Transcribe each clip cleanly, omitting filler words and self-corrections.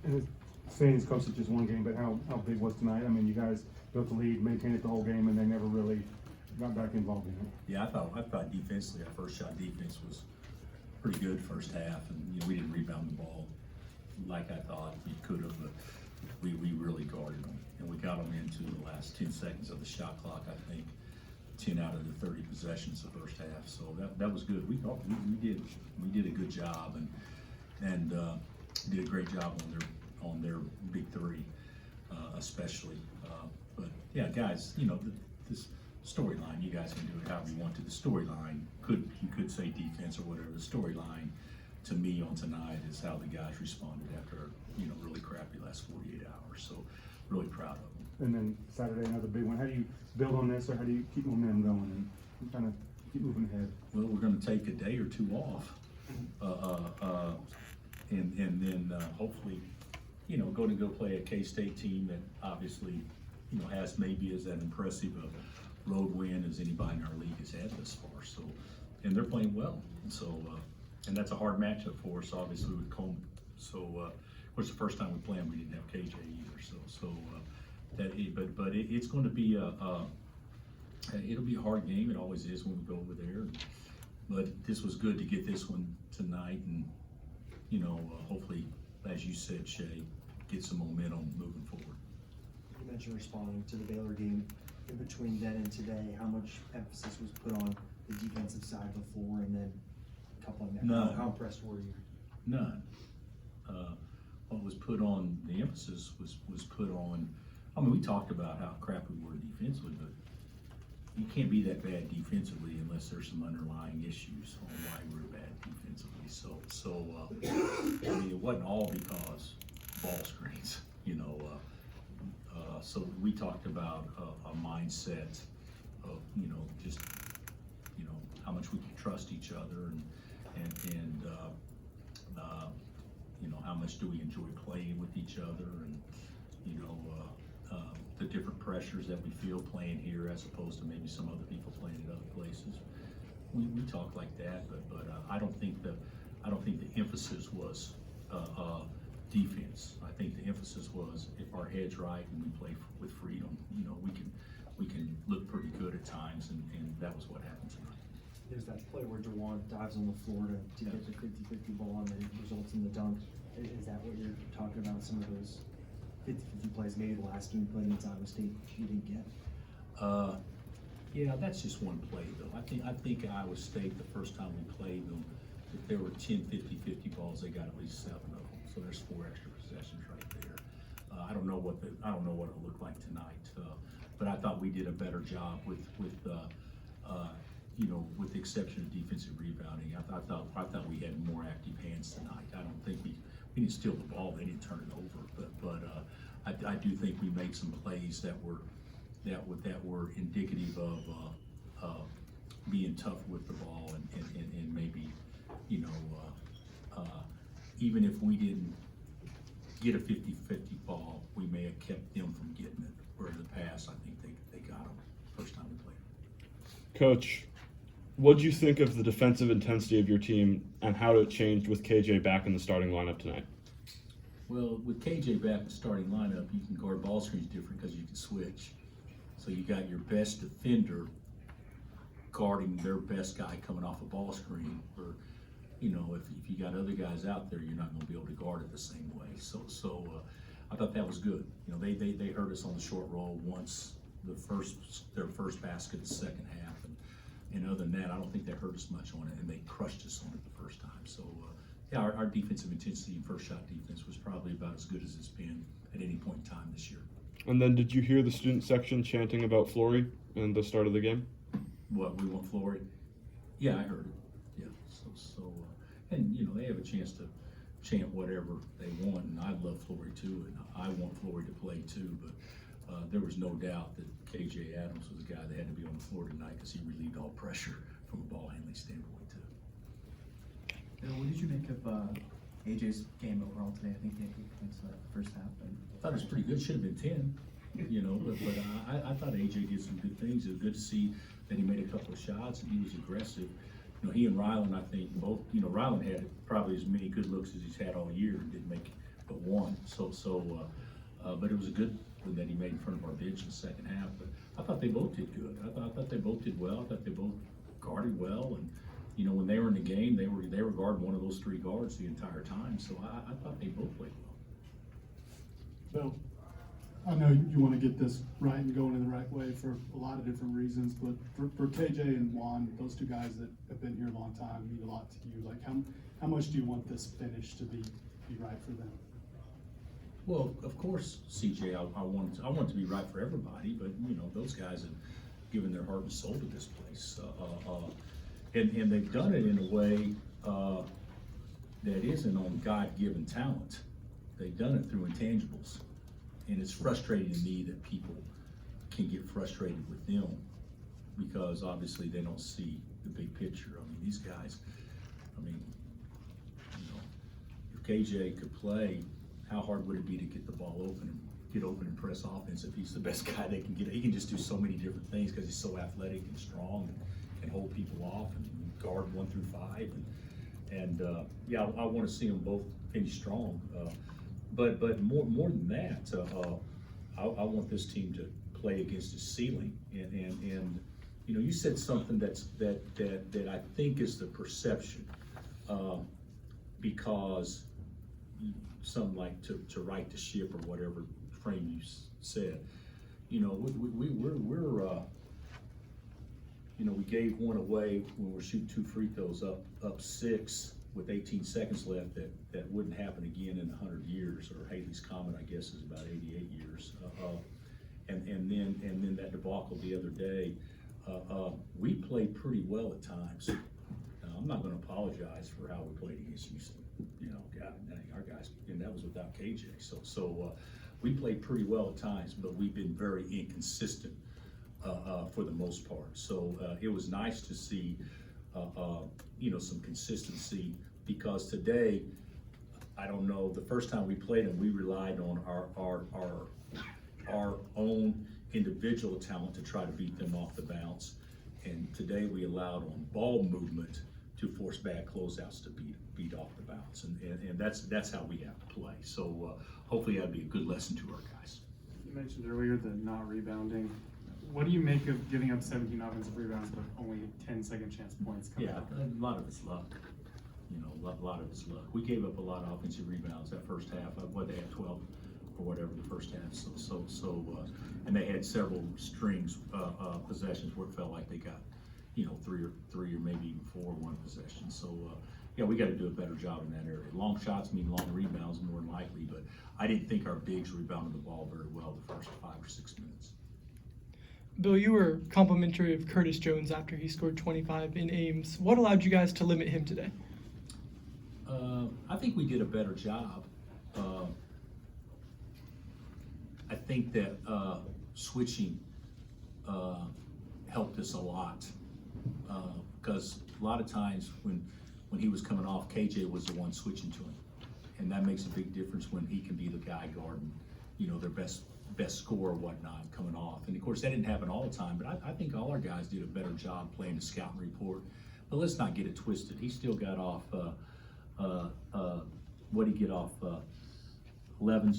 And saying it's coached just one game, but how big was tonight? I mean, you guys built the lead, maintained it the whole game, and they never really got back involved in it. Yeah, I thought defensively, our first shot defense was pretty good first half, and we didn't rebound the ball like I thought we could have, but we really guarded them, and we got them into the last 10 seconds of the shot clock. I think 10 out of the 30 possessions the first half, so that was good. We thought we did a good job, and did a great job on their big three, especially. But yeah, guys, this storyline, you guys can do it however you want to. The storyline you could say defense or whatever. The storyline to me on tonight is how the guys responded after really crappy last 48 hours. So really proud of them. And then Saturday, another big one. How do you build on this, or how do you keep momentum going and kind of keep moving ahead? Well, we're going to take a day or two off, and then hopefully, go play a K-State team that obviously, has maybe as that impressive a road win as anybody in our league has had this far. So, and they're playing well. And so, and that's a hard matchup for us, obviously, with Coleman. So, of course, the first time we played them, we didn't have KJ either. But it's going to be it'll be a hard game. It always is when we go over there. But this was good to get this one tonight, and hopefully, as you said, Shay, get some momentum moving forward. You mentioned responding to the Baylor game. In between then and today, how much emphasis was put on the defensive side before and then coupling that? None. How impressed were you? None. What was put on, the emphasis was put on, we talked about how crap we were defensively, but you can't be that bad defensively unless there's some underlying issues on why we're bad defensively. So it wasn't all because ball screens, so we talked about a mindset of, just, how much we can trust each other and how much do we enjoy playing with each other, and the different pressures that we feel playing here as opposed to maybe some other people playing at other places. We talk like that, but I don't think the emphasis was defense. I think the emphasis was if our head's right and we play with freedom, we can look pretty good at times, and that was what happened tonight. There's that play where DeJuan dives on the floor to get the 50-50 ball and then results in the dunk. Is that what you're talking about? Some of those 50-50 plays, maybe the last game you played against Iowa State you didn't get? Yeah, that's just one play though. I think Iowa State, the first time we played them, if there were 10 50-50 balls, they got at least 7 of them. So there's 4 extra possessions right there. I don't know what it'll look like tonight, but I thought we did a better job with the exception of defensive rebounding. I thought we had more active hands tonight. I don't think we didn't steal the ball, they didn't turn it over, but I do think we made some plays that were indicative of being tough with the ball, and maybe even if we didn't get a 50-50 ball, we may have kept them from getting it. Where in the past, I think they got them first time we played. Coach, what do you think of the defensive intensity of your team and how it changed with KJ back in the starting lineup tonight? Well, with KJ back in the starting lineup, you can guard ball screens different because you can switch. So you got your best defender guarding their best guy coming off a ball screen. Or, if you got other guys out there, you're not going to be able to guard it the same way. So I thought that was good. They hurt us on the short roll once their first basket the second half, and other than that, I don't think they hurt us much on it, and they crushed us on it the first time. So yeah, our defensive intensity and first shot defense was probably about as good as it's been at any point in time this year. And then did you hear the student section chanting about Flory in the start of the game? What, we want Flory? Yeah, I heard it. Yeah, and they have a chance to chant whatever they want, and I love Flory too, and I want Flory to play too, but there was no doubt that KJ Adams was a guy that had to be on the floor tonight because he relieved all pressure from a ball handling standpoint too. What did you make of AJ's game overall today? I think he had good points the first half. I thought it was pretty good. Should have been 10, but I thought AJ did some good things. It was good to see that he made a couple of shots and he was aggressive. He and Ryland, I think both. Ryland had probably as many good looks as he's had all year and didn't make but one. won. But it was a good one that he made in front of our bench in the second half. But I thought they both did good. I thought they both did well. I thought they both guarded well. And, you know, when they were in the game, they were guarding one of those three guards the entire time. So I thought they both played well. Bill, I know you want to get this right and going in the right way for a lot of different reasons, but for KJ and Juan, those two guys that have been here a long time, mean a lot to you. Like, how much do you want this finish to be right for them? Well, of course, CJ, I want it to be right for everybody, but, you know, those guys have given their heart and soul to this place. And they've done it in a way that isn't on God-given talent. They've done it through intangibles. And it's frustrating to me that people can get frustrated with them because obviously they don't see the big picture. I mean, these guys, you know, if KJ could play, how hard would it be to get the ball open and get open and press offense if he's the best guy they can get? He can just do so many different things because he's so athletic and strong and can hold people off and guard 1 through 5. Yeah, I want to see them both finish strong. But more than that, I want this team to play against its ceiling. And you know, you said something that I think is the perception, because something like to right the ship or whatever frame you said. You know, we're you know, we gave one away when we're shooting 2 free throws up 6 with 18 seconds left that wouldn't happen again in 100 years, or Haley's Comet, I guess, is about 88 years. And then that debacle the other day. We played pretty well at times. Now, I'm not going to apologize for how we played against Houston. You know, God, our guys, and that was without KJ. So we played pretty well at times, but we've been very inconsistent for the most part. So it was nice to see, you know, some consistency, because today, I don't know, the first time we played them, we relied on our own individual talent to try to beat them off the bounce. And today we allowed on ball movement to force bad closeouts to beat off the bounce. And that's how we have to play. So hopefully that'll be a good lesson to our guys. You mentioned earlier the not rebounding. What do you make of giving up 17 offensive rebounds but only 10 second chance points coming Yeah, up? a lot of it's luck. You know, a lot of it's luck. We gave up a lot of offensive rebounds that first half. They had 12 or whatever the first half. And they had several strings possessions where it felt like they got, you know, three or maybe even 4 one possession. So yeah, we got to do a better job in that area. Long shots mean long rebounds more than likely, but I didn't think our bigs rebounded the ball very well the first 5 or 6 minutes. Bill, you were complimentary of Curtis Jones after he scored 25 in Ames. What allowed you guys to limit him today? I think we did a better job. I think that switching helped us a lot, because a lot of times when he was coming off, KJ was the one switching to him, and that makes a big difference when he can be the guy guarding, you know, their best score or whatnot coming off. And of course that didn't happen all the time, but I think all our guys did a better job playing the scouting report. But let's not get it twisted. He still got off, what did he get off, 11,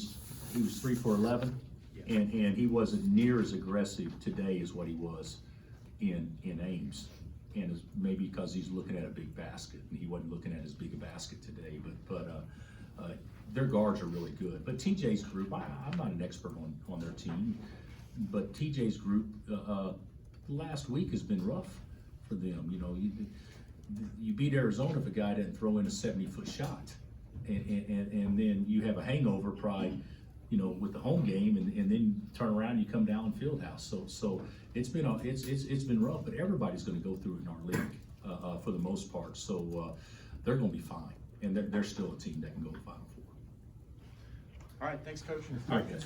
he was 3 for 11, and he wasn't near as aggressive today as what he was in Ames. And it's maybe because he's looking at a big basket, and he wasn't looking at as big a basket today, but their guards are really good. But TJ's group, I'm not an expert on their team, but TJ's group last week has been rough for them. You know, you beat Arizona if a guy didn't throw in a 70-foot shot, and then you have a hangover probably, you know, with the home game, and then turn around and you come down Fieldhouse. So it's been rough, but everybody's going to go through it in our league for the most part. So they're going to be fine, and they're still a team that can go to the Final Four. All right, thanks, Coach. All right, guys.